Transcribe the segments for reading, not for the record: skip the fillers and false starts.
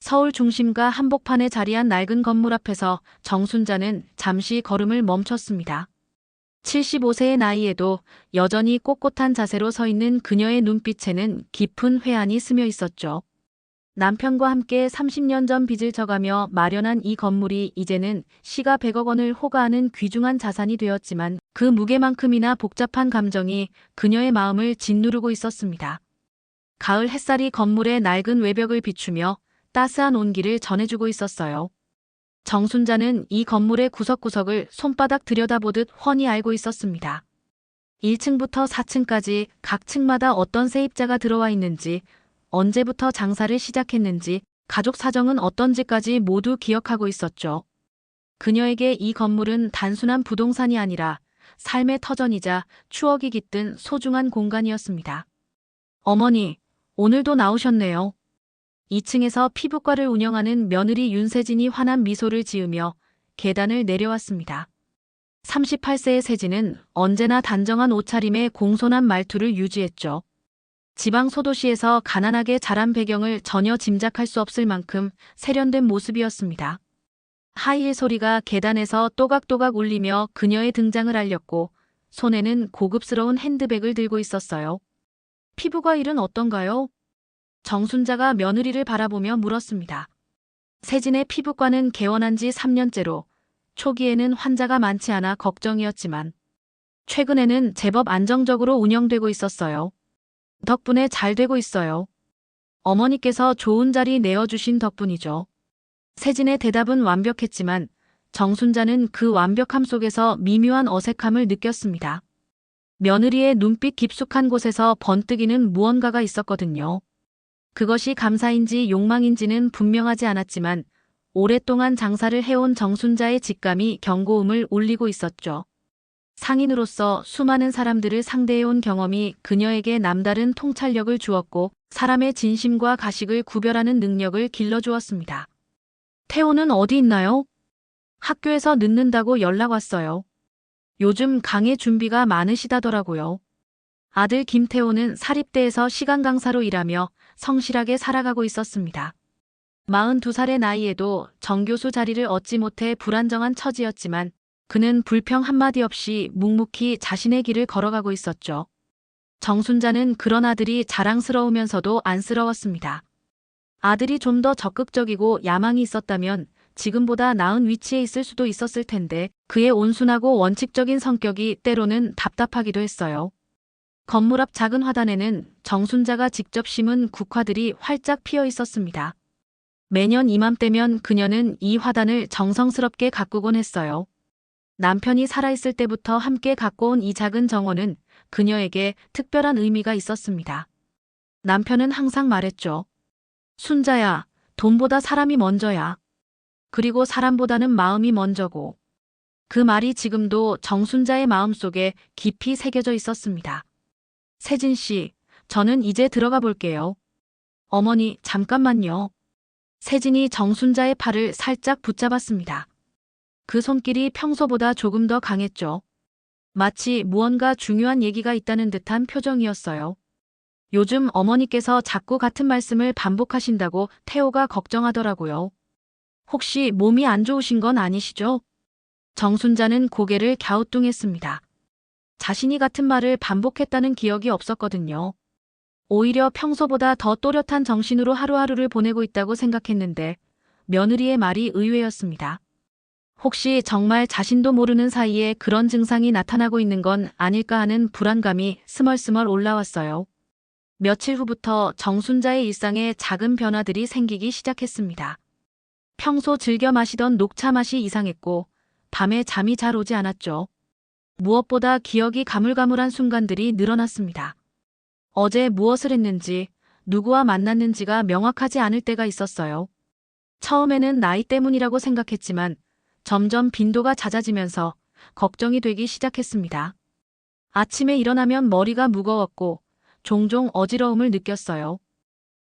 서울 중심가 한복판에 자리한 낡은 건물 앞에서 정순자는 잠시 걸음을 멈췄습니다. 75세의 나이에도 여전히 꼿꼿한 자세로 서 있는 그녀의 눈빛에는 깊은 회한이 스며 있었죠. 남편과 함께 30년 전 빚을 져가며 마련한 이 건물이 이제는 시가 100억 원을 호가하는 귀중한 자산이 되었지만 그 무게만큼이나 복잡한 감정이 그녀의 마음을 짓누르고 있었습니다. 가을 햇살이 건물의 낡은 외벽을 비추며 따스한 온기를 전해주고 있었어요. 정순자는 이 건물의 구석구석을 손바닥 들여다보듯 훤히 알고 있었습니다. 1층부터 4층까지 각 층마다 어떤 세입자가 들어와 있는지, 언제부터 장사를 시작했는지, 가족 사정은 어떤지까지 모두 기억하고 있었죠. 그녀에게 이 건물은 단순한 부동산이 아니라 삶의 터전이자 추억이 깃든 소중한 공간이었습니다. 어머니, 오늘도 나오셨네요. 2층에서 피부과를 운영하는 며느리 윤세진이 환한 미소를 지으며 계단을 내려왔습니다. 38세의 세진은 언제나 단정한 옷차림에 공손한 말투를 유지했죠. 지방 소도시에서 가난하게 자란 배경을 전혀 짐작할 수 없을 만큼 세련된 모습이었습니다. 하이힐 소리가 계단에서 또각또각 울리며 그녀의 등장을 알렸고 손에는 고급스러운 핸드백을 들고 있었어요. 피부과 일은 어떤가요? 정순자가 며느리를 바라보며 물었습니다. 세진의 피부과는 개원한 지 3년째로 초기에는 환자가 많지 않아 걱정이었지만 최근에는 제법 안정적으로 운영되고 있었어요. 덕분에 잘 되고 있어요. 어머니께서 좋은 자리 내어주신 덕분이죠. 세진의 대답은 완벽했지만 정순자는 그 완벽함 속에서 미묘한 어색함을 느꼈습니다. 며느리의 눈빛 깊숙한 곳에서 번뜩이는 무언가가 있었거든요. 그것이 감사인지 욕망인지는 분명하지 않았지만 오랫동안 장사를 해온 정순자의 직감이 경고음을 울리고 있었죠. 상인으로서 수많은 사람들을 상대해온 경험이 그녀에게 남다른 통찰력을 주었고 사람의 진심과 가식을 구별하는 능력을 길러주었습니다. 태호는 어디 있나요? 학교에서 늦는다고 연락 왔어요. 요즘 강의 준비가 많으시다더라고요. 아들 김태호는 사립대에서 시간 강사로 일하며 성실하게 살아가고 있었습니다. 42살의 나이에도 정교수 자리를 얻지 못해 불안정한 처지였지만 그는 불평 한마디 없이 묵묵히 자신의 길을 걸어가고 있었죠. 정순자는 그런 아들이 자랑스러우면서도 안쓰러웠습니다. 아들이 좀 더 적극적이고 야망이 있었다면 지금보다 나은 위치에 있을 수도 있었을 텐데 그의 온순하고 원칙적인 성격이 때로는 답답하기도 했어요. 건물 앞 작은 화단에는 정순자가 직접 심은 국화들이 활짝 피어 있었습니다. 매년 이맘때면 그녀는 이 화단을 정성스럽게 가꾸곤 했어요. 남편이 살아있을 때부터 함께 갖고 온 이 작은 정원은 그녀에게 특별한 의미가 있었습니다. 남편은 항상 말했죠. 순자야, 돈보다 사람이 먼저야. 그리고 사람보다는 마음이 먼저고. 그 말이 지금도 정순자의 마음속에 깊이 새겨져 있었습니다. 세진 씨, 저는 이제 들어가 볼게요. 어머니, 잠깐만요. 세진이 정순자의 팔을 살짝 붙잡았습니다. 그 손길이 평소보다 조금 더 강했죠. 마치 무언가 중요한 얘기가 있다는 듯한 표정이었어요. 요즘 어머니께서 자꾸 같은 말씀을 반복하신다고 태호가 걱정하더라고요. 혹시 몸이 안 좋으신 건 아니시죠? 정순자는 고개를 갸우뚱했습니다. 자신이 같은 말을 반복했다는 기억이 없었거든요. 오히려 평소보다 더 또렷한 정신으로 하루하루를 보내고 있다고 생각했는데 며느리의 말이 의외였습니다. 혹시 정말 자신도 모르는 사이에 그런 증상이 나타나고 있는 건 아닐까 하는 불안감이 스멀스멀 올라왔어요. 며칠 후부터 정순자의 일상에 작은 변화들이 생기기 시작했습니다. 평소 즐겨 마시던 녹차 맛이 이상했고 밤에 잠이 잘 오지 않았죠. 무엇보다 기억이 가물가물한 순간들이 늘어났습니다. 어제 무엇을 했는지, 누구와 만났는지가 명확하지 않을 때가 있었어요. 처음에는 나이 때문이라고 생각했지만 점점 빈도가 잦아지면서 걱정이 되기 시작했습니다. 아침에 일어나면 머리가 무거웠고 종종 어지러움을 느꼈어요.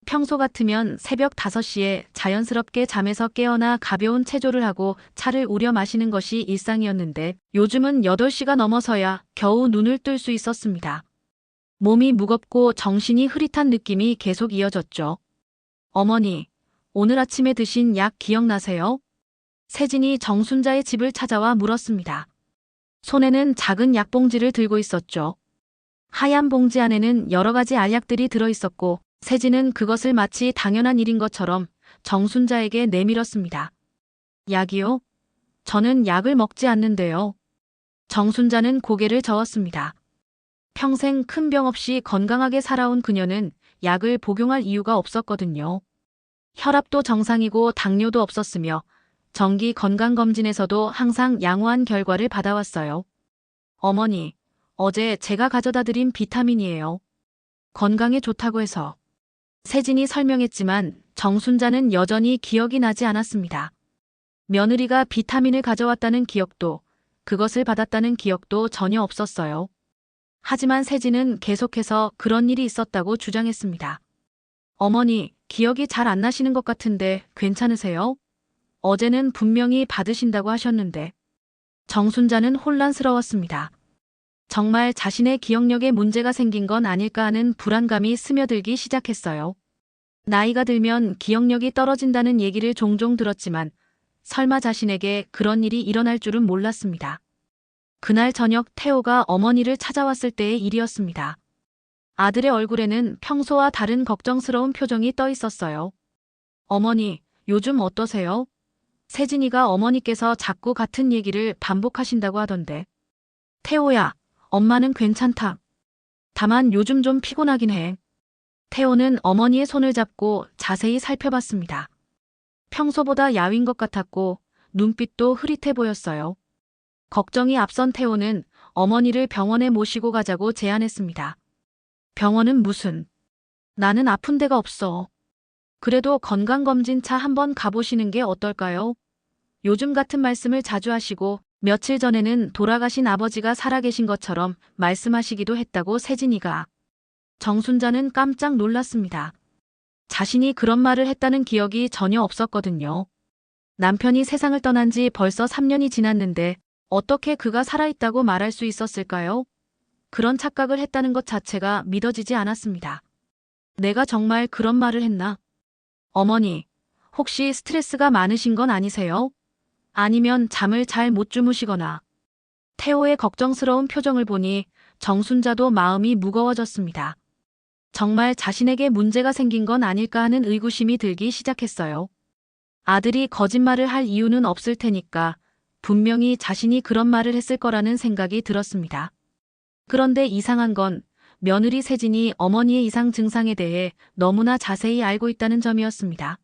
평소 같으면 새벽 5시에 자연스럽게 잠에서 깨어나 가벼운 체조를 하고 차를 우려 마시는 것이 일상이었는데 요즘은 8시가 넘어서야 겨우 눈을 뜰 수 있었습니다. 몸이 무겁고 정신이 흐릿한 느낌이 계속 이어졌죠. 어머니, 오늘 아침에 드신 약 기억나세요? 세진이 정순자의 집을 찾아와 물었습니다. 손에는 작은 약봉지를 들고 있었죠. 하얀 봉지 안에는 여러 가지 알약들이 들어있었고 세진은 그것을 마치 당연한 일인 것처럼 정순자에게 내밀었습니다. 약이요? 저는 약을 먹지 않는데요. 정순자는 고개를 저었습니다. 평생 큰 병 없이 건강하게 살아온 그녀는 약을 복용할 이유가 없었거든요. 혈압도 정상이고 당뇨도 없었으며 정기 건강검진에서도 항상 양호한 결과를 받아왔어요. 어머니, 어제 제가 가져다 드린 비타민이에요. 건강에 좋다고 해서. 세진이 설명했지만 정순자는 여전히 기억이 나지 않았습니다. 며느리가 비타민을 가져왔다는 기억도, 그것을 받았다는 기억도 전혀 없었어요. 하지만 세진은 계속해서 그런 일이 있었다고 주장했습니다. 어머니, 기억이 잘 안 나시는 것 같은데 괜찮으세요? 어제는 분명히 받으신다고 하셨는데. 정순자는 혼란스러웠습니다. 정말 자신의 기억력에 문제가 생긴 건 아닐까 하는 불안감이 스며들기 시작했어요. 나이가 들면 기억력이 떨어진다는 얘기를 종종 들었지만 설마 자신에게 그런 일이 일어날 줄은 몰랐습니다. 그날 저녁 태호가 어머니를 찾아왔을 때의 일이었습니다. 아들의 얼굴에는 평소와 다른 걱정스러운 표정이 떠 있었어요. 어머니, 요즘 어떠세요? 세진이가 어머니께서 자꾸 같은 얘기를 반복하신다고 하던데. 태호야, 엄마는 괜찮다. 다만 요즘 좀 피곤하긴 해. 태호는 어머니의 손을 잡고 자세히 살펴봤습니다. 평소보다 야윈 것 같았고 눈빛도 흐릿해 보였어요. 걱정이 앞선 태호는 어머니를 병원에 모시고 가자고 제안했습니다. 병원은 무슨? 나는 아픈 데가 없어. 그래도 건강검진차 한번 가보시는 게 어떨까요? 요즘 같은 말씀을 자주 하시고 며칠 전에는 돌아가신 아버지가 살아계신 것처럼 말씀하시기도 했다고 세진이가. 정순자는 깜짝 놀랐습니다. 자신이 그런 말을 했다는 기억이 전혀 없었거든요. 남편이 세상을 떠난 지 벌써 3년이 지났는데 어떻게 그가 살아있다고 말할 수 있었을까요? 그런 착각을 했다는 것 자체가 믿어지지 않았습니다. 내가 정말 그런 말을 했나? 어머니, 혹시 스트레스가 많으신 건 아니세요? 아니면 잠을 잘 못 주무시거나. 태호의 걱정스러운 표정을 보니 정순자도 마음이 무거워졌습니다. 정말 자신에게 문제가 생긴 건 아닐까 하는 의구심이 들기 시작했어요. 아들이 거짓말을 할 이유는 없을 테니까 분명히 자신이 그런 말을 했을 거라는 생각이 들었습니다. 그런데 이상한 건 며느리 세진이 어머니의 이상 증상에 대해 너무나 자세히 알고 있다는 점이었습니다.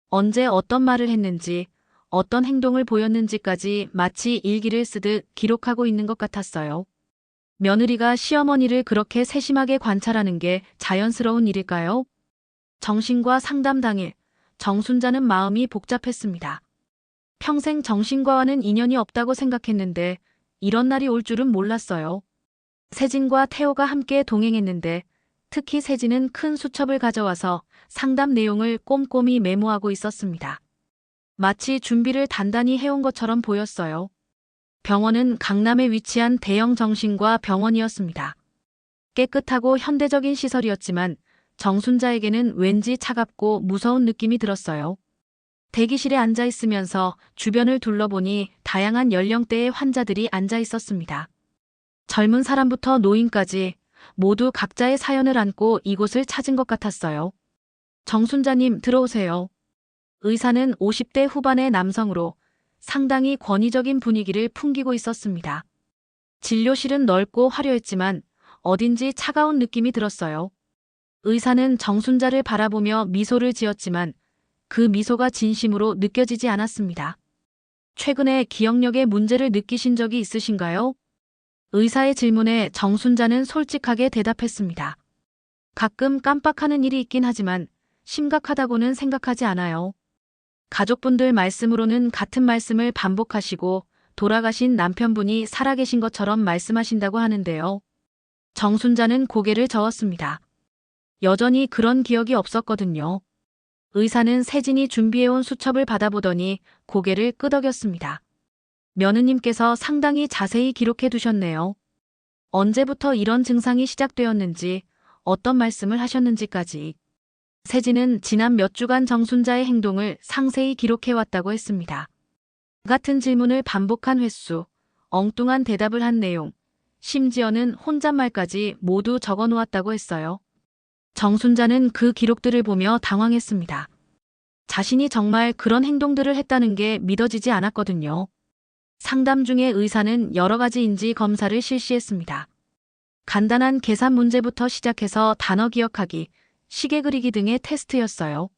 언제 어떤 말을 했는지, 어떤 행동을 보였는지까지 마치 일기를 쓰듯 기록하고 있는 것 같았어요. 며느리가 시어머니를 그렇게 세심하게 관찰하는 게 자연스러운 일일까요? 정신과 상담 당일, 정순자는 마음이 복잡했습니다. 평생 정신과와는 인연이 없다고 생각했는데 이런 날이 올 줄은 몰랐어요. 세진과 태호가 함께 동행했는데 특히 세진은 큰 수첩을 가져와서 상담 내용을 꼼꼼히 메모하고 있었습니다. 마치 준비를 단단히 해온 것처럼 보였어요. 병원은 강남에 위치한 대형 정신과 병원이었습니다. 깨끗하고 현대적인 시설이었지만 정순자에게는 왠지 차갑고 무서운 느낌이 들었어요. 대기실에 앉아 있으면서 주변을 둘러보니 다양한 연령대의 환자들이 앉아 있었습니다. 젊은 사람부터 노인까지 모두 각자의 사연을 안고 이곳을 찾은 것 같았어요. 정순자님 들어오세요. 의사는 50대 후반의 남성으로 상당히 권위적인 분위기를 풍기고 있었습니다. 진료실은 넓고 화려했지만 어딘지 차가운 느낌이 들었어요. 의사는 정순자를 바라보며 미소를 지었지만 그 미소가 진심으로 느껴지지 않았습니다. 최근에 기억력에 문제를 느끼신 적이 있으신가요? 의사의 질문에 정순자는 솔직하게 대답했습니다. 가끔 깜빡하는 일이 있긴 하지만 심각하다고는 생각하지 않아요. 가족분들 말씀으로는 같은 말씀을 반복하시고 돌아가신 남편분이 살아계신 것처럼 말씀하신다고 하는데요. 정순자는 고개를 저었습니다. 여전히 그런 기억이 없었거든요. 의사는 세진이 준비해온 수첩을 받아보더니 고개를 끄덕였습니다. 며느님께서 상당히 자세히 기록해 두셨네요. 언제부터 이런 증상이 시작되었는지, 어떤 말씀을 하셨는지까지. 세진은 지난 몇 주간 정순자의 행동을 상세히 기록해왔다고 했습니다. 같은 질문을 반복한 횟수, 엉뚱한 대답을 한 내용, 심지어는 혼잣말까지 모두 적어놓았다고 했어요. 정순자는 그 기록들을 보며 당황했습니다. 자신이 정말 그런 행동들을 했다는 게 믿어지지 않았거든요. 상담 중에 의사는 여러 가지 인지 검사를 실시했습니다. 간단한 계산 문제부터 시작해서 단어 기억하기, 시계 그리기 등의 테스트였어요.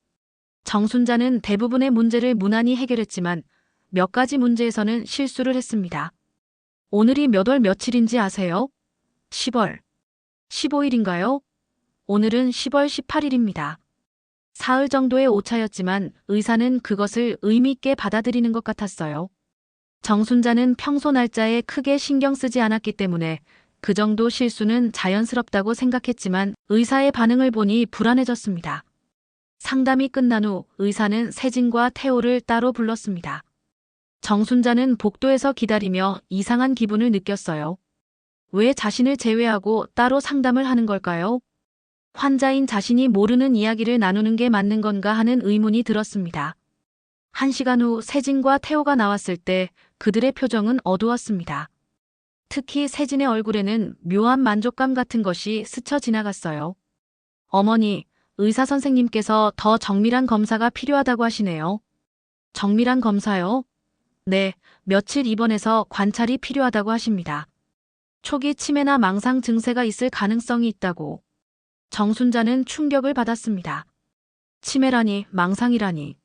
정순자는 대부분의 문제를 무난히 해결했지만 몇 가지 문제에서는 실수를 했습니다. 오늘이 몇 월 며칠인지 아세요? 10월 15일인가요? 오늘은 10월 18일입니다. 사흘 정도의 오차였지만 의사는 그것을 의미 있게 받아들이는 것 같았어요. 정순자는 평소 날짜에 크게 신경 쓰지 않았기 때문에 그 정도 실수는 자연스럽다고 생각했지만 의사의 반응을 보니 불안해졌습니다. 상담이 끝난 후 의사는 세진과 태호를 따로 불렀습니다. 정순자는 복도에서 기다리며 이상한 기분을 느꼈어요. 왜 자신을 제외하고 따로 상담을 하는 걸까요? 환자인 자신이 모르는 이야기를 나누는 게 맞는 건가 하는 의문이 들었습니다. 1시간 후 세진과 태호가 나왔을 때 그들의 표정은 어두웠습니다. 특히 세진의 얼굴에는 묘한 만족감 같은 것이 스쳐 지나갔어요. 어머니, 의사 선생님께서 더 정밀한 검사가 필요하다고 하시네요. 정밀한 검사요? 네, 며칠 입원해서 관찰이 필요하다고 하십니다. 초기 치매나 망상 증세가 있을 가능성이 있다고. 정순자는 충격을 받았습니다. 치매라니, 망상이라니.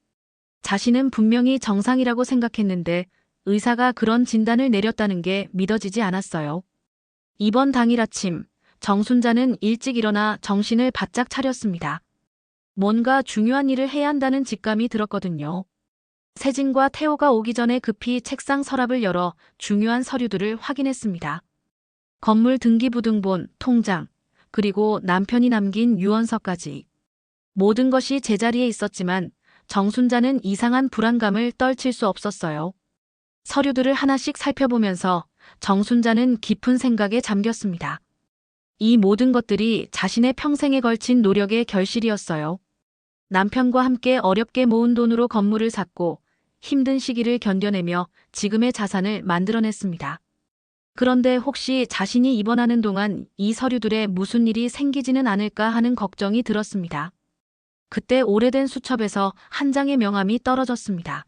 자신은 분명히 정상이라고 생각했는데 의사가 그런 진단을 내렸다는 게 믿어지지 않았어요. 입원 당일 아침, 정순자는 일찍 일어나 정신을 바짝 차렸습니다. 뭔가 중요한 일을 해야 한다는 직감이 들었거든요. 세진과 태호가 오기 전에 급히 책상 서랍을 열어 중요한 서류들을 확인했습니다. 건물 등기부등본, 통장, 그리고 남편이 남긴 유언서까지. 모든 것이 제자리에 있었지만 정순자는 이상한 불안감을 떨칠 수 없었어요. 서류들을 하나씩 살펴보면서 정순자는 깊은 생각에 잠겼습니다. 이 모든 것들이 자신의 평생에 걸친 노력의 결실이었어요. 남편과 함께 어렵게 모은 돈으로 건물을 샀고 힘든 시기를 견뎌내며 지금의 자산을 만들어냈습니다. 그런데 혹시 자신이 입원하는 동안 이 서류들에 무슨 일이 생기지는 않을까 하는 걱정이 들었습니다. 그때 오래된 수첩에서 한 장의 명함이 떨어졌습니다.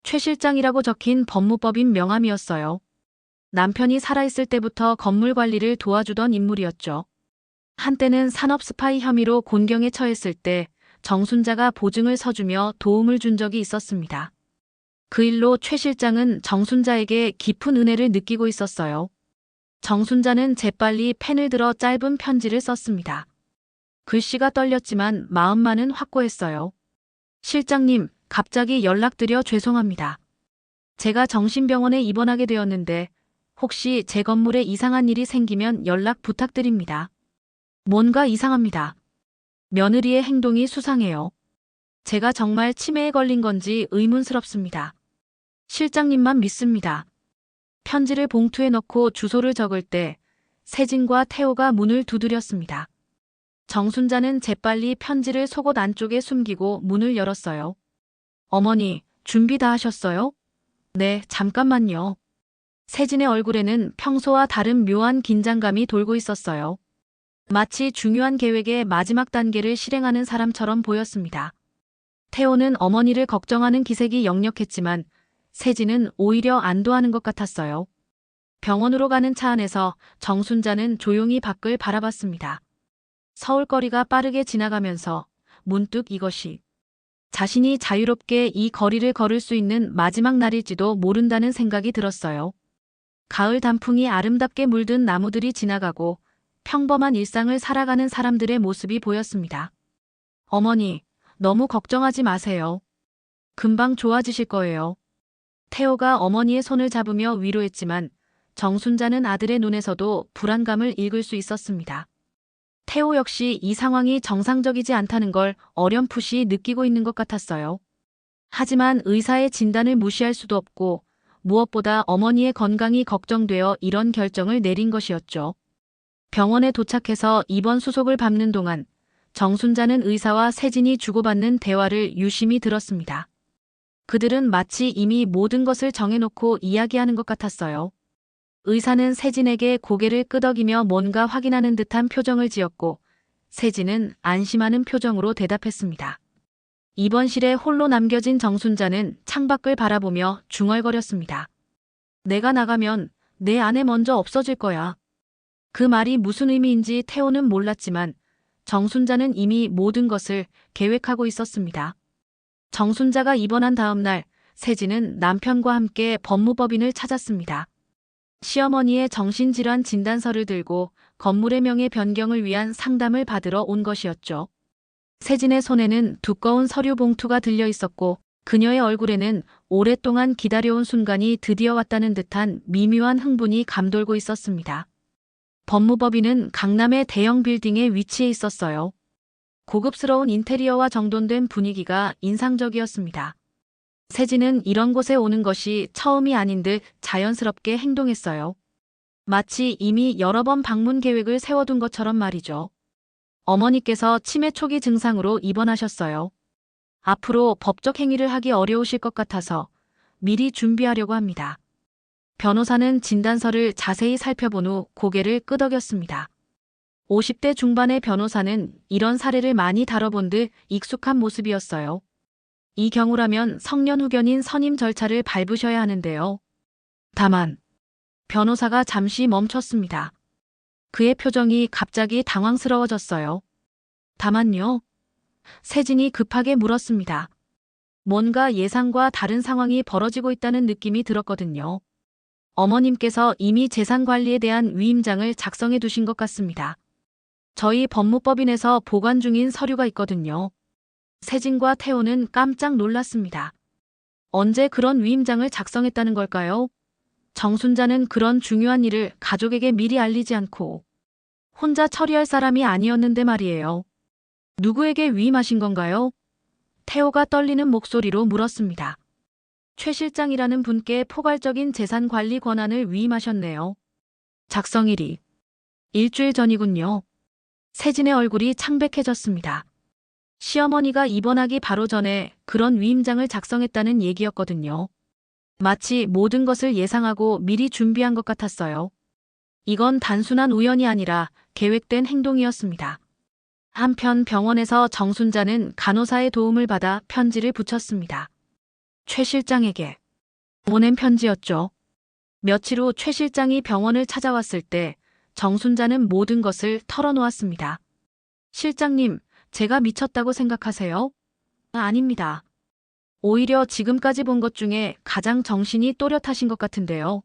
최 실장이라고 적힌 법무법인 명함이었어요. 남편이 살아있을 때부터 건물 관리를 도와주던 인물이었죠. 한때는 산업 스파이 혐의로 곤경에 처했을 때 정순자가 보증을 서주며 도움을 준 적이 있었습니다. 그 일로 최 실장은 정순자에게 깊은 은혜를 느끼고 있었어요. 정순자는 재빨리 펜을 들어 짧은 편지를 썼습니다. 글씨가 떨렸지만 마음만은 확고했어요. 실장님, 갑자기 연락드려 죄송합니다. 제가 정신병원에 입원하게 되었는데 혹시 제 건물에 이상한 일이 생기면 연락 부탁드립니다. 뭔가 이상합니다. 며느리의 행동이 수상해요. 제가 정말 치매에 걸린 건지 의문스럽습니다. 실장님만 믿습니다. 편지를 봉투에 넣고 주소를 적을 때 세진과 태호가 문을 두드렸습니다. 정순자는 재빨리 편지를 속옷 안쪽에 숨기고 문을 열었어요. 어머니, 준비 다 하셨어요? 네, 잠깐만요. 세진의 얼굴에는 평소와 다른 묘한 긴장감이 돌고 있었어요. 마치 중요한 계획의 마지막 단계를 실행하는 사람처럼 보였습니다. 태호는 어머니를 걱정하는 기색이 역력했지만 세진은 오히려 안도하는 것 같았어요. 병원으로 가는 차 안에서 정순자는 조용히 밖을 바라봤습니다. 서울거리가 빠르게 지나가면서 문득 이것이 자신이 자유롭게 이 거리를 걸을 수 있는 마지막 날일지도 모른다는 생각이 들었어요. 가을 단풍이 아름답게 물든 나무들이 지나가고 평범한 일상을 살아가는 사람들의 모습이 보였습니다. 어머니, 너무 걱정하지 마세요. 금방 좋아지실 거예요. 태호가 어머니의 손을 잡으며 위로했지만 정순자는 아들의 눈에서도 불안감을 읽을 수 있었습니다. 태호 역시 이 상황이 정상적이지 않다는 걸 어렴풋이 느끼고 있는 것 같았어요. 하지만 의사의 진단을 무시할 수도 없고 무엇보다 어머니의 건강이 걱정되어 이런 결정을 내린 것이었죠. 병원에 도착해서 입원 수속을 밟는 동안 정순자는 의사와 세진이 주고받는 대화를 유심히 들었습니다. 그들은 마치 이미 모든 것을 정해놓고 이야기하는 것 같았어요. 의사는 세진에게 고개를 끄덕이며 뭔가 확인하는 듯한 표정을 지었고 세진은 안심하는 표정으로 대답했습니다. 입원실에 홀로 남겨진 정순자는 창밖을 바라보며 중얼거렸습니다. 내가 나가면 내 아내 먼저 없어질 거야. 그 말이 무슨 의미인지 태호는 몰랐지만 정순자는 이미 모든 것을 계획하고 있었습니다. 정순자가 입원한 다음 날 세진은 남편과 함께 법무법인을 찾았습니다. 시어머니의 정신질환 진단서를 들고 건물의 명의 변경을 위한 상담을 받으러 온 것이었죠. 세진의 손에는 두꺼운 서류 봉투가 들려 있었고 그녀의 얼굴에는 오랫동안 기다려온 순간이 드디어 왔다는 듯한 미묘한 흥분이 감돌고 있었습니다. 법무법인은 강남의 대형 빌딩에 위치해 있었어요. 고급스러운 인테리어와 정돈된 분위기가 인상적이었습니다. 세진은 이런 곳에 오는 것이 처음이 아닌 듯 자연스럽게 행동했어요. 마치 이미 여러 번 방문 계획을 세워둔 것처럼 말이죠. 어머니께서 치매 초기 증상으로 입원하셨어요. 앞으로 법적 행위를 하기 어려우실 것 같아서 미리 준비하려고 합니다. 변호사는 진단서를 자세히 살펴본 후 고개를 끄덕였습니다. 50대 중반의 변호사는 이런 사례를 많이 다뤄본 듯 익숙한 모습이었어요. 이 경우라면 성년 후견인 선임 절차를 밟으셔야 하는데요. 다만 변호사가 잠시 멈췄습니다. 그의 표정이 갑자기 당황스러워졌어요. 다만요? 세진이 급하게 물었습니다. 뭔가 예상과 다른 상황이 벌어지고 있다는 느낌이 들었거든요. 어머님께서 이미 재산 관리에 대한 위임장을 작성해 두신 것 같습니다. 저희 법무법인에서 보관 중인 서류가 있거든요. 세진과 태호는 깜짝 놀랐습니다. 언제 그런 위임장을 작성했다는 걸까요? 정순자는 그런 중요한 일을 가족에게 미리 알리지 않고 혼자 처리할 사람이 아니었는데 말이에요. 누구에게 위임하신 건가요? 태호가 떨리는 목소리로 물었습니다. 최 실장이라는 분께 포괄적인 재산 관리 권한을 위임하셨네요. 작성일이 일주일 전이군요. 세진의 얼굴이 창백해졌습니다. 시어머니가 입원하기 바로 전에 그런 위임장을 작성했다는 얘기였거든요. 마치 모든 것을 예상하고 미리 준비한 것 같았어요. 이건 단순한 우연이 아니라 계획된 행동이었습니다. 한편 병원에서 정순자는 간호사의 도움을 받아 편지를 붙였습니다. 최 실장에게 보낸 편지였죠. 며칠 후 최 실장이 병원을 찾아왔을 때 정순자는 모든 것을 털어놓았습니다. 실장님, 제가 미쳤다고 생각하세요? 아닙니다. 오히려 지금까지 본 것 중에 가장 정신이 또렷하신 것 같은데요.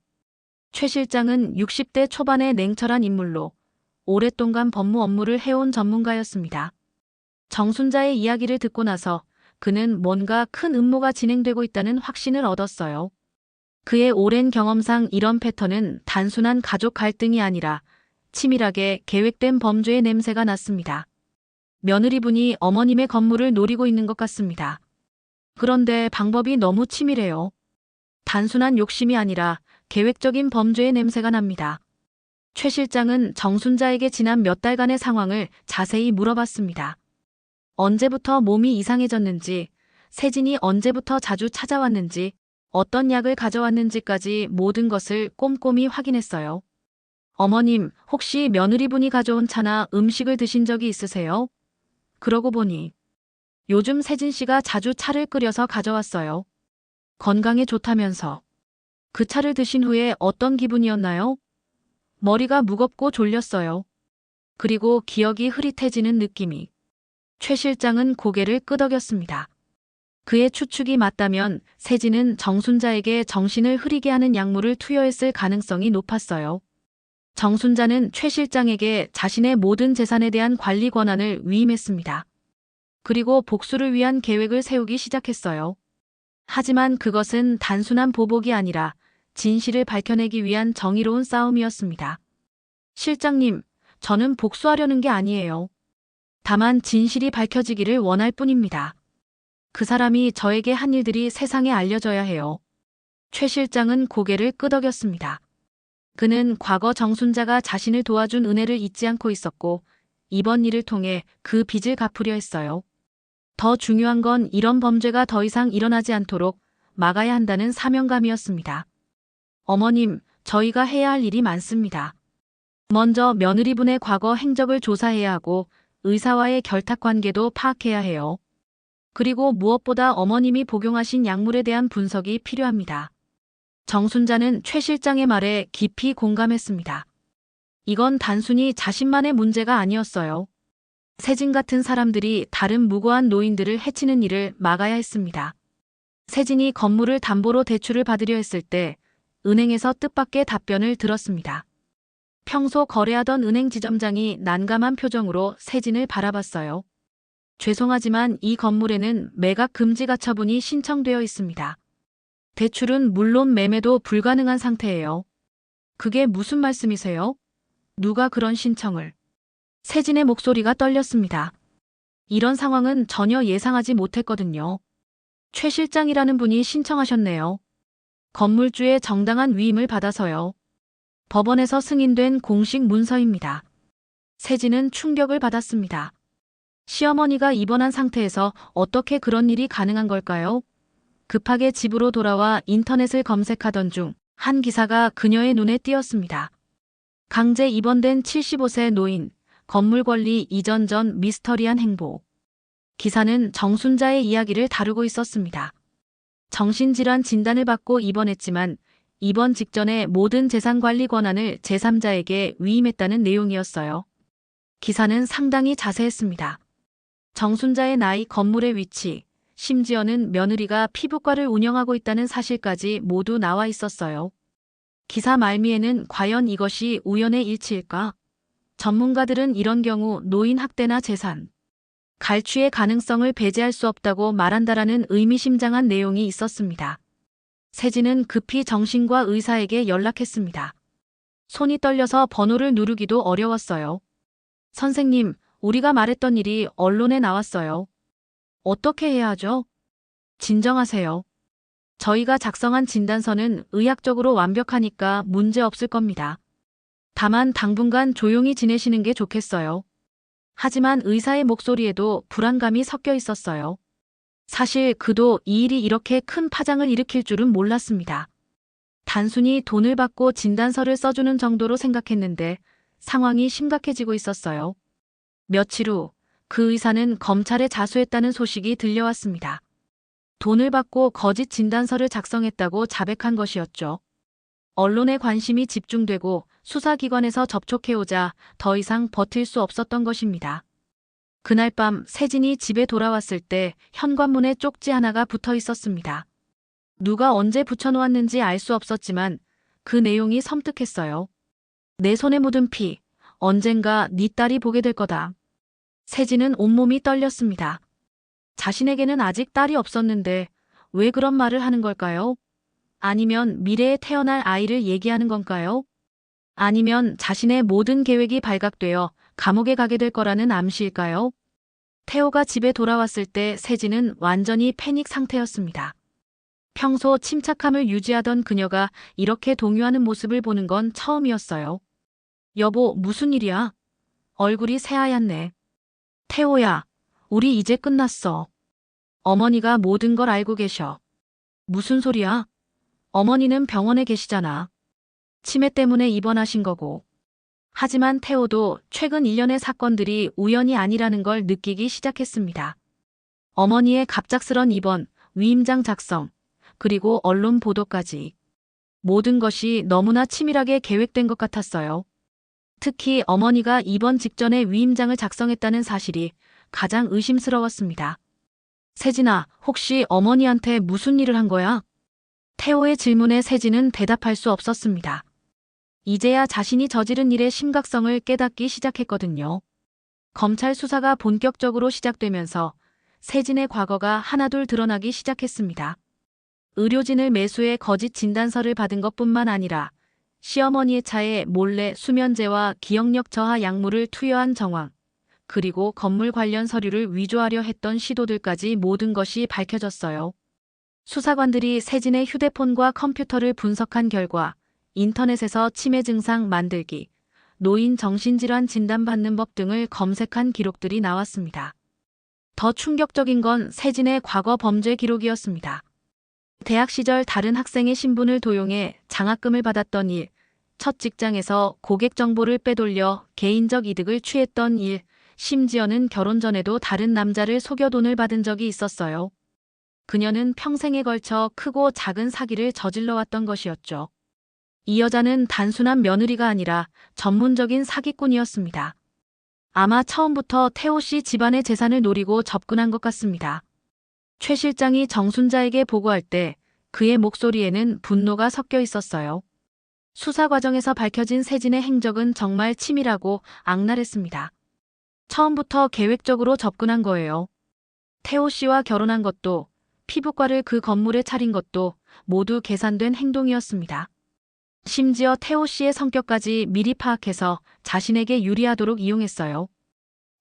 최 실장은 60대 초반의 냉철한 인물로 오랫동안 법무 업무를 해온 전문가였습니다. 정순자의 이야기를 듣고 나서 그는 뭔가 큰 음모가 진행되고 있다는 확신을 얻었어요. 그의 오랜 경험상 이런 패턴은 단순한 가족 갈등이 아니라 치밀하게 계획된 범죄의 냄새가 났습니다. 며느리분이 어머님의 건물을 노리고 있는 것 같습니다. 그런데 방법이 너무 치밀해요. 단순한 욕심이 아니라 계획적인 범죄의 냄새가 납니다. 최 실장은 정순자에게 지난 몇 달간의 상황을 자세히 물어봤습니다. 언제부터 몸이 이상해졌는지, 세진이 언제부터 자주 찾아왔는지, 어떤 약을 가져왔는지까지 모든 것을 꼼꼼히 확인했어요. 어머님, 혹시 며느리분이 가져온 차나 음식을 드신 적이 있으세요? 그러고 보니 요즘 세진 씨가 자주 차를 끓여서 가져왔어요. 건강에 좋다면서. 그 차를 드신 후에 어떤 기분이었나요? 머리가 무겁고 졸렸어요. 그리고 기억이 흐릿해지는 느낌이. 최 실장은 고개를 끄덕였습니다. 그의 추측이 맞다면 세진은 정순자에게 정신을 흐리게 하는 약물을 투여했을 가능성이 높았어요. 정순자는 최 실장에게 자신의 모든 재산에 대한 관리 권한을 위임했습니다. 그리고 복수를 위한 계획을 세우기 시작했어요. 하지만 그것은 단순한 보복이 아니라 진실을 밝혀내기 위한 정의로운 싸움이었습니다. 실장님, 저는 복수하려는 게 아니에요. 다만 진실이 밝혀지기를 원할 뿐입니다. 그 사람이 저에게 한 일들이 세상에 알려져야 해요. 최 실장은 고개를 끄덕였습니다. 그는 과거 정순자가 자신을 도와준 은혜를 잊지 않고 있었고 이번 일을 통해 그 빚을 갚으려 했어요. 더 중요한 건 이런 범죄가 더 이상 일어나지 않도록 막아야 한다는 사명감이었습니다. 어머님, 저희가 해야 할 일이 많습니다. 먼저 며느리분의 과거 행적을 조사해야 하고 의사와의 결탁 관계도 파악해야 해요. 그리고 무엇보다 어머님이 복용하신 약물에 대한 분석이 필요합니다. 정순자는 최 실장의 말에 깊이 공감했습니다. 이건 단순히 자신만의 문제가 아니었어요. 세진 같은 사람들이 다른 무고한 노인들을 해치는 일을 막아야 했습니다. 세진이 건물을 담보로 대출을 받으려 했을 때 은행에서 뜻밖의 답변을 들었습니다. 평소 거래하던 은행 지점장이 난감한 표정으로 세진을 바라봤어요. 죄송하지만 이 건물에는 매각 금지 가처분이 신청되어 있습니다. 대출은 물론 매매도 불가능한 상태예요. 그게 무슨 말씀이세요? 누가 그런 신청을? 세진의 목소리가 떨렸습니다. 이런 상황은 전혀 예상하지 못했거든요. 최 실장이라는 분이 신청하셨네요. 건물주의 정당한 위임을 받아서요. 법원에서 승인된 공식 문서입니다. 세진은 충격을 받았습니다. 시어머니가 입원한 상태에서 어떻게 그런 일이 가능한 걸까요? 급하게 집으로 돌아와 인터넷을 검색하던 중 한 기사가 그녀의 눈에 띄었습니다. 강제 입원된 75세 노인, 건물 권리 이전 전 미스터리한 행보. 기사는 정순자의 이야기를 다루고 있었습니다. 정신질환 진단을 받고 입원했지만 입원 직전에 모든 재산 관리 권한을 제3자에게 위임했다는 내용이었어요. 기사는 상당히 자세했습니다. 정순자의 나이, 건물의 위치, 심지어는 며느리가 피부과를 운영하고 있다는 사실까지 모두 나와 있었어요. 기사 말미에는 과연 이것이 우연의 일치일까? 전문가들은 이런 경우 노인 학대나 재산, 갈취의 가능성을 배제할 수 없다고 말한다라는 의미심장한 내용이 있었습니다. 세진은 급히 정신과 의사에게 연락했습니다. 손이 떨려서 번호를 누르기도 어려웠어요. 선생님, 우리가 말했던 일이 언론에 나왔어요. 어떻게 해야 하죠? 진정하세요. 저희가 작성한 진단서는 의학적으로 완벽하니까 문제 없을 겁니다. 다만 당분간 조용히 지내시는 게 좋겠어요. 하지만 의사의 목소리에도 불안감이 섞여 있었어요. 사실 그도 이 일이 이렇게 큰 파장을 일으킬 줄은 몰랐습니다. 단순히 돈을 받고 진단서를 써주는 정도로 생각했는데 상황이 심각해지고 있었어요. 며칠 후 그 의사는 검찰에 자수했다는 소식이 들려왔습니다. 돈을 받고 거짓 진단서를 작성했다고 자백한 것이었죠. 언론의 관심이 집중되고 수사기관에서 접촉해오자 더 이상 버틸 수 없었던 것입니다. 그날 밤 세진이 집에 돌아왔을 때 현관문에 쪽지 하나가 붙어 있었습니다. 누가 언제 붙여놓았는지 알 수 없었지만 그 내용이 섬뜩했어요. 내 손에 묻은 피, 언젠가 네 딸이 보게 될 거다. 세진은 온몸이 떨렸습니다. 자신에게는 아직 딸이 없었는데 왜 그런 말을 하는 걸까요? 아니면 미래에 태어날 아이를 얘기하는 건가요? 아니면 자신의 모든 계획이 발각되어 감옥에 가게 될 거라는 암시일까요? 태호가 집에 돌아왔을 때 세진은 완전히 패닉 상태였습니다. 평소 침착함을 유지하던 그녀가 이렇게 동요하는 모습을 보는 건 처음이었어요. 여보, 무슨 일이야? 얼굴이 새하얗네. 태호야, 우리 이제 끝났어. 어머니가 모든 걸 알고 계셔. 무슨 소리야? 어머니는 병원에 계시잖아. 치매 때문에 입원하신 거고. 하지만 태호도 최근 1년의 사건들이 우연이 아니라는 걸 느끼기 시작했습니다. 어머니의 갑작스런 입원, 위임장 작성, 그리고 언론 보도까지. 모든 것이 너무나 치밀하게 계획된 것 같았어요. 특히 어머니가 입원 직전에 위임장을 작성했다는 사실이 가장 의심스러웠습니다. 세진아, 혹시 어머니한테 무슨 일을 한 거야? 태호의 질문에 세진은 대답할 수 없었습니다. 이제야 자신이 저지른 일의 심각성을 깨닫기 시작했거든요. 검찰 수사가 본격적으로 시작되면서 세진의 과거가 하나둘 드러나기 시작했습니다. 의료진을 매수해 거짓 진단서를 받은 것뿐만 아니라 시어머니의 차에 몰래 수면제와 기억력 저하 약물을 투여한 정황, 그리고 건물 관련 서류를 위조하려 했던 시도들까지 모든 것이 밝혀졌어요. 수사관들이 세진의 휴대폰과 컴퓨터를 분석한 결과 인터넷에서 치매 증상 만들기, 노인 정신질환 진단받는 법 등을 검색한 기록들이 나왔습니다. 더 충격적인 건 세진의 과거 범죄 기록이었습니다. 대학 시절 다른 학생의 신분을 도용해 장학금을 받았던 일, 첫 직장에서 고객 정보를 빼돌려 개인적 이득을 취했던 일, 심지어는 결혼 전에도 다른 남자를 속여 돈을 받은 적이 있었어요. 그녀는 평생에 걸쳐 크고 작은 사기를 저질러 왔던 것이었죠. 이 여자는 단순한 며느리가 아니라 전문적인 사기꾼이었습니다. 아마 처음부터 태호 씨 집안의 재산을 노리고 접근한 것 같습니다. 최 실장이 정순자에게 보고할 때 그의 목소리에는 분노가 섞여 있었어요. 수사 과정에서 밝혀진 세진의 행적은 정말 치밀하고 악랄했습니다. 처음부터 계획적으로 접근한 거예요. 태호 씨와 결혼한 것도, 피부과를 그 건물에 차린 것도 모두 계산된 행동이었습니다. 심지어 태호 씨의 성격까지 미리 파악해서 자신에게 유리하도록 이용했어요.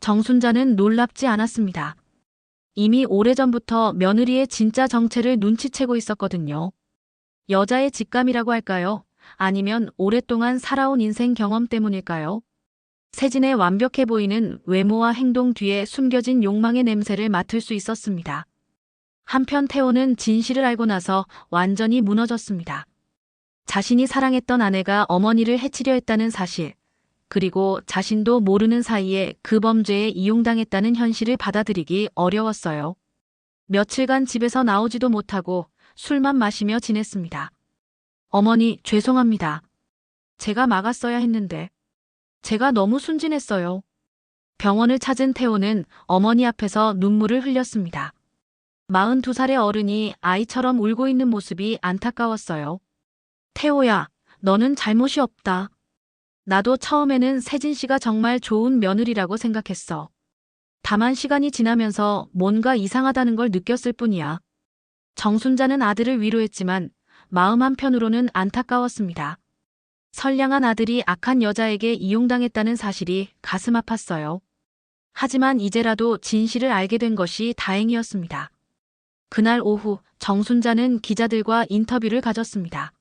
정순자는 놀랍지 않았습니다. 이미 오래전부터 며느리의 진짜 정체를 눈치채고 있었거든요. 여자의 직감이라고 할까요? 아니면 오랫동안 살아온 인생 경험 때문일까요? 세진의 완벽해 보이는 외모와 행동 뒤에 숨겨진 욕망의 냄새를 맡을 수 있었습니다. 한편 태호는 진실을 알고 나서 완전히 무너졌습니다. 자신이 사랑했던 아내가 어머니를 해치려 했다는 사실, 그리고 자신도 모르는 사이에 그 범죄에 이용당했다는 현실을 받아들이기 어려웠어요. 며칠간 집에서 나오지도 못하고 술만 마시며 지냈습니다. 어머니, 죄송합니다. 제가 막았어야 했는데. 제가 너무 순진했어요. 병원을 찾은 태호는 어머니 앞에서 눈물을 흘렸습니다. 42살의 어른이 아이처럼 울고 있는 모습이 안타까웠어요. 태호야, 너는 잘못이 없다. 나도 처음에는 세진 씨가 정말 좋은 며느리라고 생각했어. 다만 시간이 지나면서 뭔가 이상하다는 걸 느꼈을 뿐이야. 정순자는 아들을 위로했지만 마음 한편으로는 안타까웠습니다. 선량한 아들이 악한 여자에게 이용당했다는 사실이 가슴 아팠어요. 하지만 이제라도 진실을 알게 된 것이 다행이었습니다. 그날 오후 정순자는 기자들과 인터뷰를 가졌습니다.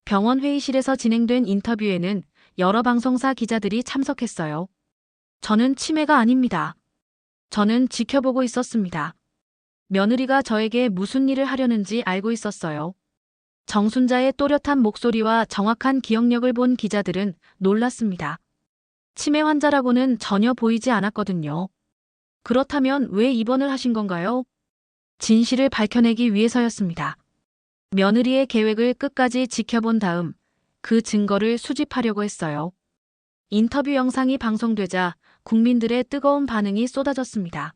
병원 회의실에서 진행된 인터뷰에는 여러 방송사 기자들이 참석했어요. 저는 치매가 아닙니다. 저는 지켜보고 있었습니다. 며느리가 저에게 무슨 일을 하려는지 알고 있었어요. 정순자의 또렷한 목소리와 정확한 기억력을 본 기자들은 놀랐습니다. 치매 환자라고는 전혀 보이지 않았거든요. 그렇다면 왜 입원을 하신 건가요? 진실을 밝혀내기 위해서였습니다. 며느리의 계획을 끝까지 지켜본 다음 그 증거를 수집하려고 했어요. 인터뷰 영상이 방송되자 국민들의 뜨거운 반응이 쏟아졌습니다.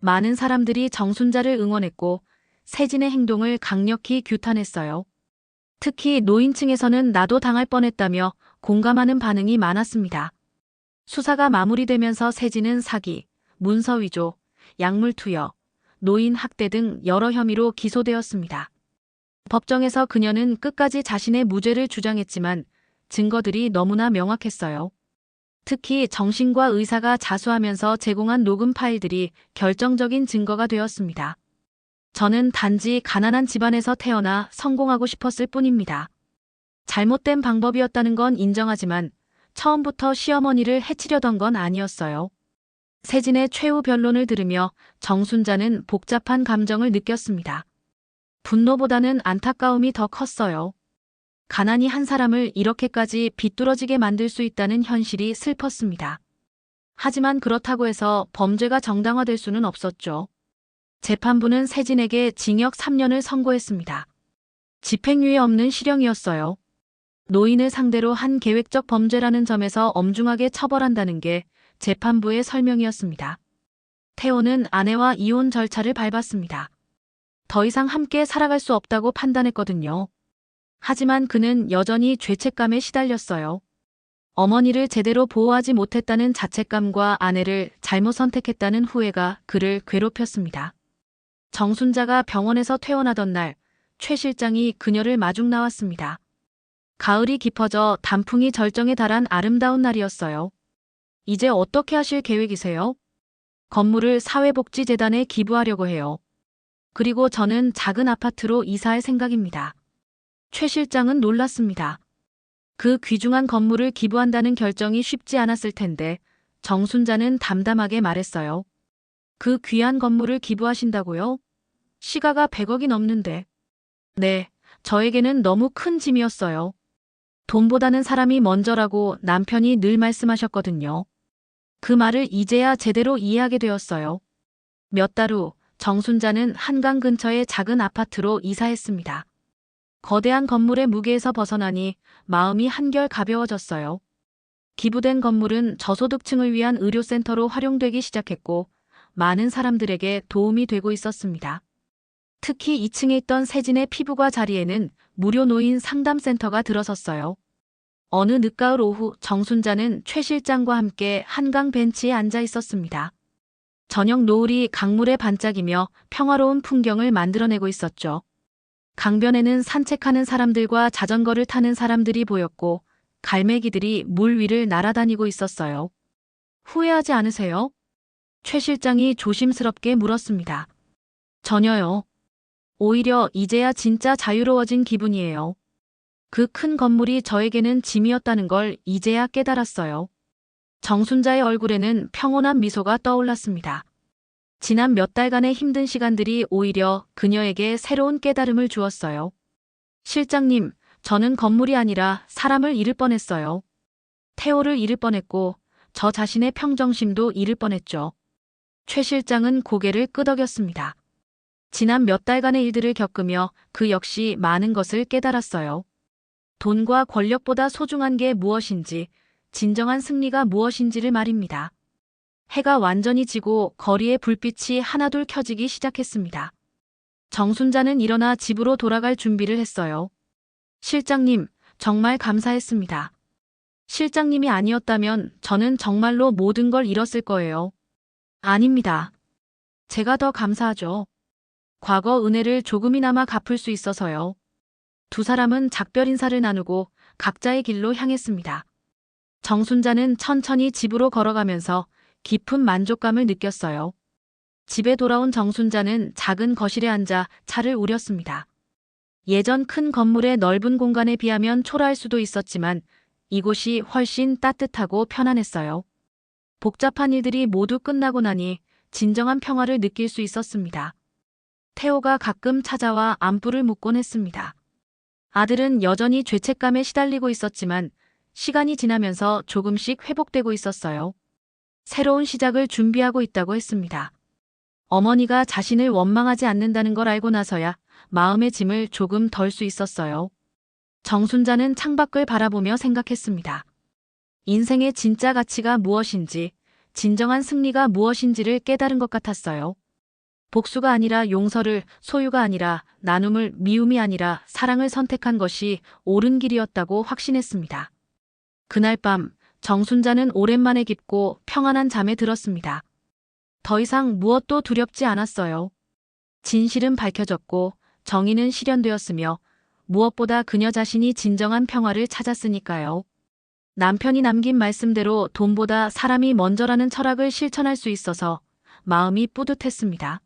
많은 사람들이 정순자를 응원했고 세진의 행동을 강력히 규탄했어요. 특히 노인층에서는 나도 당할 뻔했다며 공감하는 반응이 많았습니다. 수사가 마무리되면서 세진은 사기, 문서 위조, 약물 투여, 노인 학대 등 여러 혐의로 기소되었습니다. 법정에서 그녀는 끝까지 자신의 무죄를 주장했지만 증거들이 너무나 명확했어요. 특히 정신과 의사가 자수하면서 제공한 녹음 파일들이 결정적인 증거가 되었습니다. 저는 단지 가난한 집안에서 태어나 성공하고 싶었을 뿐입니다. 잘못된 방법이었다는 건 인정하지만 처음부터 시어머니를 해치려던 건 아니었어요. 세진의 최후 변론을 들으며 정순자는 복잡한 감정을 느꼈습니다. 분노보다는 안타까움이 더 컸어요. 가난이 한 사람을 이렇게까지 비뚤어지게 만들 수 있다는 현실이 슬펐습니다. 하지만 그렇다고 해서 범죄가 정당화될 수는 없었죠. 재판부는 세진에게 징역 3년을 선고했습니다. 집행유예 없는 실형이었어요. 노인을 상대로 한 계획적 범죄라는 점에서 엄중하게 처벌한다는 게 재판부의 설명이었습니다. 태호는 아내와 이혼 절차를 밟았습니다. 더 이상 함께 살아갈 수 없다고 판단했거든요. 하지만 그는 여전히 죄책감에 시달렸어요. 어머니를 제대로 보호하지 못했다는 자책감과 아내를 잘못 선택했다는 후회가 그를 괴롭혔습니다. 정순자가 병원에서 퇴원하던 날, 최 실장이 그녀를 마중 나왔습니다. 가을이 깊어져 단풍이 절정에 달한 아름다운 날이었어요. 이제 어떻게 하실 계획이세요? 건물을 사회복지재단에 기부하려고 해요. 그리고 저는 작은 아파트로 이사할 생각입니다. 최 실장은 놀랐습니다. 그 귀중한 건물을 기부한다는 결정이 쉽지 않았을 텐데 정순자는 담담하게 말했어요. 그 귀한 건물을 기부하신다고요? 시가가 100억이 넘는데. 네, 저에게는 너무 큰 짐이었어요. 돈보다는 사람이 먼저라고 남편이 늘 말씀하셨거든요. 그 말을 이제야 제대로 이해하게 되었어요. 몇 달 후 정순자는 한강 근처의 작은 아파트로 이사했습니다. 거대한 건물의 무게에서 벗어나니 마음이 한결 가벼워졌어요. 기부된 건물은 저소득층을 위한 의료센터로 활용되기 시작했고 많은 사람들에게 도움이 되고 있었습니다. 특히 2층에 있던 세진의 피부과 자리에는 무료 노인 상담센터가 들어섰어요. 어느 늦가을 오후 정순자는 최 실장과 함께 한강 벤치에 앉아 있었습니다. 저녁 노을이 강물에 반짝이며 평화로운 풍경을 만들어내고 있었죠. 강변에는 산책하는 사람들과 자전거를 타는 사람들이 보였고 갈매기들이 물 위를 날아다니고 있었어요. 후회하지 않으세요? 최 실장이 조심스럽게 물었습니다. 전혀요. 오히려 이제야 진짜 자유로워진 기분이에요. 그 큰 건물이 저에게는 짐이었다는 걸 이제야 깨달았어요. 정순자의 얼굴에는 평온한 미소가 떠올랐습니다. 지난 몇 달간의 힘든 시간들이 오히려 그녀에게 새로운 깨달음을 주었어요. 실장님, 저는 건물이 아니라 사람을 잃을 뻔했어요. 태호를 잃을 뻔했고 저 자신의 평정심도 잃을 뻔했죠. 최 실장은 고개를 끄덕였습니다. 지난 몇 달간의 일들을 겪으며 그 역시 많은 것을 깨달았어요. 돈과 권력보다 소중한 게 무엇인지, 진정한 승리가 무엇인지를 말입니다. 해가 완전히 지고 거리의 불빛이 하나둘 켜지기 시작했습니다. 정순자는 일어나 집으로 돌아갈 준비를 했어요. 실장님, 정말 감사했습니다. 실장님이 아니었다면 저는 정말로 모든 걸 잃었을 거예요. 아닙니다. 제가 더 감사하죠. 과거 은혜를 조금이나마 갚을 수 있어서요. 두 사람은 작별 인사를 나누고 각자의 길로 향했습니다. 정순자는 천천히 집으로 걸어가면서 깊은 만족감을 느꼈어요. 집에 돌아온 정순자는 작은 거실에 앉아 차를 우렸습니다. 예전 큰 건물의 넓은 공간에 비하면 초라할 수도 있었지만 이곳이 훨씬 따뜻하고 편안했어요. 복잡한 일들이 모두 끝나고 나니 진정한 평화를 느낄 수 있었습니다. 태호가 가끔 찾아와 안부를 묻곤 했습니다. 아들은 여전히 죄책감에 시달리고 있었지만 시간이 지나면서 조금씩 회복되고 있었어요. 새로운 시작을 준비하고 있다고 했습니다. 어머니가 자신을 원망하지 않는다는 걸 알고 나서야 마음의 짐을 조금 덜 수 있었어요. 정순자는 창밖을 바라보며 생각했습니다. 인생의 진짜 가치가 무엇인지, 진정한 승리가 무엇인지를 깨달은 것 같았어요. 복수가 아니라 용서를, 소유가 아니라 나눔을, 미움이 아니라 사랑을 선택한 것이 옳은 길이었다고 확신했습니다. 그날 밤 정순자는 오랜만에 깊고 평안한 잠에 들었습니다. 더 이상 무엇도 두렵지 않았어요. 진실은 밝혀졌고 정의는 실현되었으며 무엇보다 그녀 자신이 진정한 평화를 찾았으니까요. 남편이 남긴 말씀대로 돈보다 사람이 먼저라는 철학을 실천할 수 있어서 마음이 뿌듯했습니다.